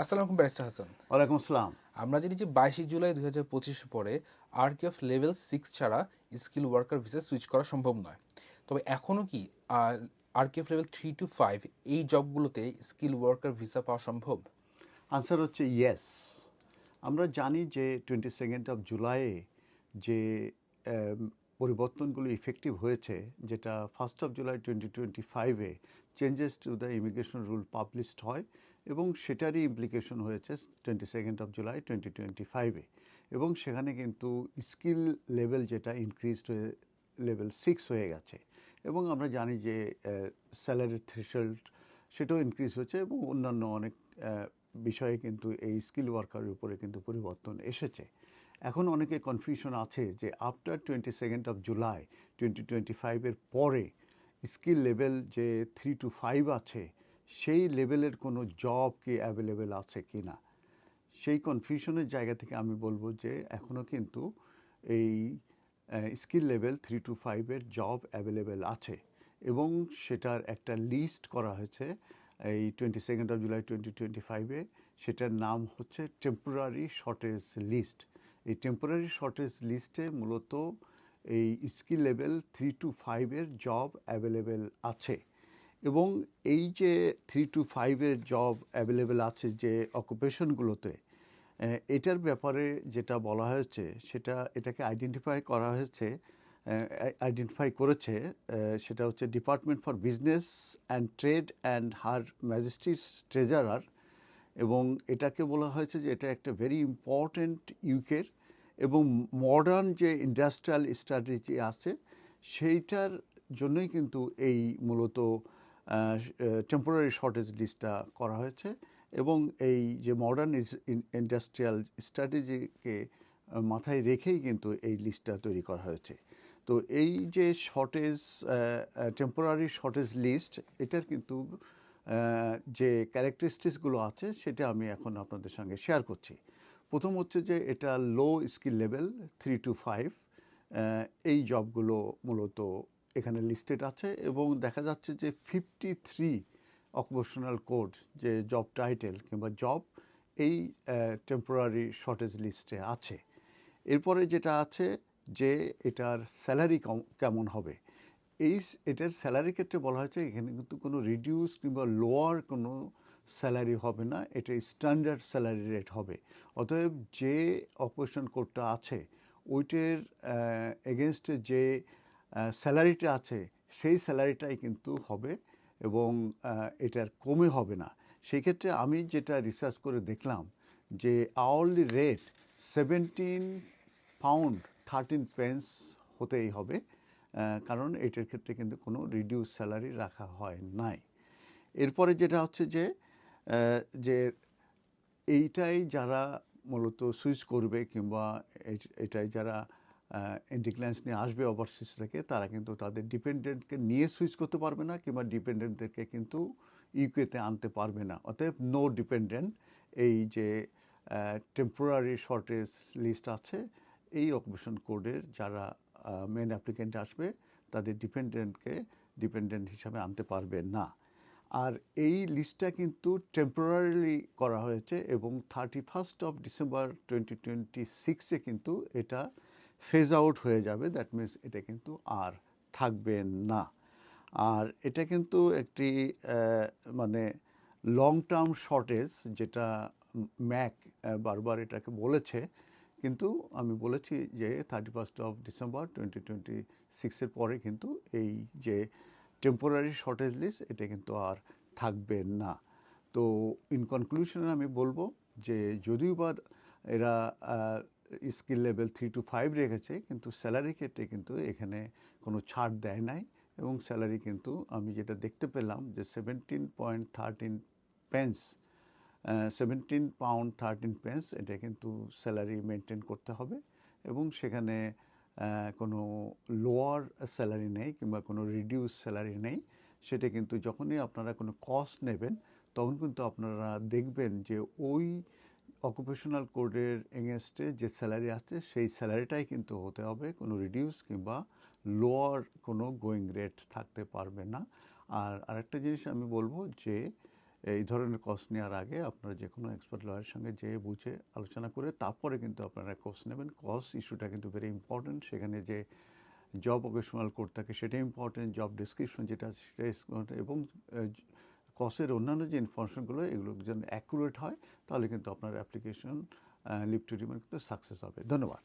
আসসালামু আলাইকুম ব্যারিস্টার হাসান। ওয়ালাইকুম আসসালাম। আমরা জানি যে 22 জুলাই 2025 পরে আরকেএফ লেভেল 6 ছাড়া স্কিল ওয়ার্কার ভিসা সুইচ করা সম্ভব নয়। তবে এখনও কি আরকেএফ লেভেল 3 to 5 এই জবগুলোতে স্কিল ওয়ার্কার ভিসা পাওয়া সম্ভব? আনসার হচ্ছে ইয়েস। আমরা জানি যে 22 যে আম, পরিবর্তনগুলো ইফেক্টিভ হয়েছে, যেটা 1 July 2025 changes to the immigration rule published হয় এবং সেটারই ইমপ্লিকেশন হয়েছে 22 জুলাই 2025 এবং সেখানে কিন্তু স্কিল লেভেল যেটা ইনক্রিজড হয়ে লেভেল 6 হয়ে গেছে এবং আমরা জানি যে স্যালারি থ্রেশহোল্ড সেটাও ইনক্রিজ হয়েছে এবং অন্যান্য অনেক বিষয়ে কিন্তু এই স্কিল ওয়ার্কারের উপরে কিন্তু পরিবর্তন এসেছে। এখন অনেকে কনফিউশন আছে যে আফটার 22 জুলাই 2025 পরে স্কিল লেভেল যে 3 to 5 আছে সেই লেভেলের কোনো জব কি অ্যাভেলেবেল আছে কি না। সেই কনফিউশনের জায়গা থেকে আমি বলবো যে এখনও কিন্তু এই skill level 3 to 5 job available আছে এবং সেটার একটা লিস্ট করা হয়েছে এই 22 জুলাই 2025 সেটার নাম হচ্ছে টেম্পোরারি শর্টেজ লিস্ট। এই টেম্পোরারি শর্টেজ লিস্টে মূলত এই skill level 3 to 5 job available আছে এবং এই যে 3 to 5 জব অ্যাভেলেবেল আছে যে অকুপেশনগুলোতে, এটার ব্যাপারে যেটা বলা হয়েছে সেটা এটাকে আইডেন্টিফাই করেছে, সেটা হচ্ছে department for business and trade and her majesty's treasurer এবং এটাকে বলা হয়েছে যে এটা একটা ভেরি ইম্পর্ট্যান্ট ইউকের এবং মডার্ন যে ইন্ডাস্ট্রিয়াল স্ট্র্যাটেজি আছে সেইটার জন্যই কিন্তু এই মূলত টেম্পোরারি শর্টেজ লিস্টটা করা হয়েছে এবং এই যে মডার্ন ইন্ডাস্ট্রিয়াল স্ট্র্যাটেজিকে মাথায় রেখেই কিন্তু এই লিস্টটা তৈরি করা হয়েছে। তো এই যে টেম্পোরারি শর্টেজ লিস্ট, এটার কিন্তু যে ক্যারেক্টারিস্টিক্সগুলো আছে সেটা আমি এখন আপনাদের সঙ্গে শেয়ার করছি। প্রথম হচ্ছে যে এটা লো স্কিল লেভেল 3 to 5 এই জবগুলো মূলত এখানে লিস্টেড আছে এবং দেখা যাচ্ছে যে 53 অকুপেশনাল কোড যে জব টাইটেল কিংবা জব এই টেম্পোরারি শর্টেজ লিস্টে আছে। এরপরে যেটা আছে যে এটার স্যালারি কেমন হবে, এটার স্যালারির ক্ষেত্রে বলা হয়েছে এখানে কিন্তু কোনো রিডিউস কিংবা লোয়ার কোনো স্যালারি হবে না, এটা স্ট্যান্ডার্ড স্যালারি রেট হবে। অতএব যে অকুপেশন কোডটা আছে ওইটার এগেনস্টে যে স্যালারিটা আছে সেই স্যালারিটাই কিন্তু হবে এবং এটার কমে হবে না। সেই ক্ষেত্রে আমি যেটা রিসার্চ করে দেখলাম যে আওয়ারলি রেট £17.13 হতেই হবে, কারণ এটার ক্ষেত্রে কিন্তু কোনো রিডিউস স্যালারি রাখা হয় নাই। এরপরে যেটা হচ্ছে যে এইটাই যারা মূলত সুইচ করবে কিংবা এটাই যারা ইন্ডিক্লেন্স নিয়ে আসবে ওভারসিজ থেকে, তারা কিন্তু তাদের ডিপেন্ডেন্টকে নিয়ে সুইচ করতে পারবে না কিংবা ডিপেন্ডেন্টদেরকে কিন্তু ইউকেতে আনতে পারবে না। অতএব নো ডিপেন্ডেন্ট এই যে টেম্পোরারি শর্টেজ লিস্ট আছে এই অকুপেশন কোডের যারা মেন অ্যাপ্লিকেন্ট আসবে তাদের ডিপেন্ডেন্ট হিসাবে আনতে পারবে না। আর এই লিস্টটা কিন্তু টেম্পোরারিলি করা হয়েছে এবং 31 ডিসেম্বর 2026 কিন্তু এটা ফেজ আউট হয়ে যাবে। দ্যাট মিনস এটা কিন্তু আর থাকবে না। আর এটা কিন্তু একটি মানে লং টার্ম শর্টেজ, যেটা ম্যাক বারবার এটাকে বলেছে, কিন্তু আমি বলেছি যে 31 ডিসেম্বর 2026 পরে কিন্তু এই যে টেম্পোরারি শর্টেজ লিস্ট এটা কিন্তু আর থাকবে না। তো ইন কনক্লুশনে আমি বলবো যে যদিও বা এরা স্কিল লেভেল 3 to 5 রেখেছে, কিন্তু স্যালারি ক্ষেত্রে কিন্তু এখানে কোনো ছাড় দেয় নাই এবং স্যালারি কিন্তু আমি যেটা দেখতে পেলাম যে 17.13 এটা কিন্তু স্যালারি মেনটেন করতে হবে এবং সেখানে কোনো লোয়ার স্যালারি নেই কিংবা কোনো রিডিউস স্যালারি নেই। সেটা কিন্তু যখনই আপনারা কোনো কস্ট নেবেন তখন কিন্তু আপনারা দেখবেন যে ওই অকুপেশনাল কোডের এগেনস্টে যে স্যালারি আছে সেই স্যালারিটাই কিন্তু হতে হবে, কোনো রিডিউস কিংবা লোয়ার কোনো গোয়িং রেট থাকতে পারবে না। আর আরেকটা জিনিস আমি বলবো যে এই ধরনের কোর্স নেওয়ার আগে আপনারা যে কোনো এক্সপার্ট লয়ারের সঙ্গে যেয়ে বুঝে আলোচনা করে তারপরে কিন্তু আপনারা কোর্স নেবেন। কোর্স ইস্যুটা কিন্তু ভেরি ইম্পর্টেন্ট। সেখানে যে জব অকেশনাল কোড থাকে সেটা ইম্পর্টেন্ট, জব ডিসক্রিপশন যেটা আছে সেটা ইম্পর্টেন্ট, এবং কোর্সের অন্যান্য যে ইনফরমেশনগুলো এগুলো যেন অ্যাকুরেট হয়, তাহলে কিন্তু আপনার অ্যাপ্লিকেশন লিভ টু রিমেইন কিন্তু সাকসেস হবে। ধন্যবাদ।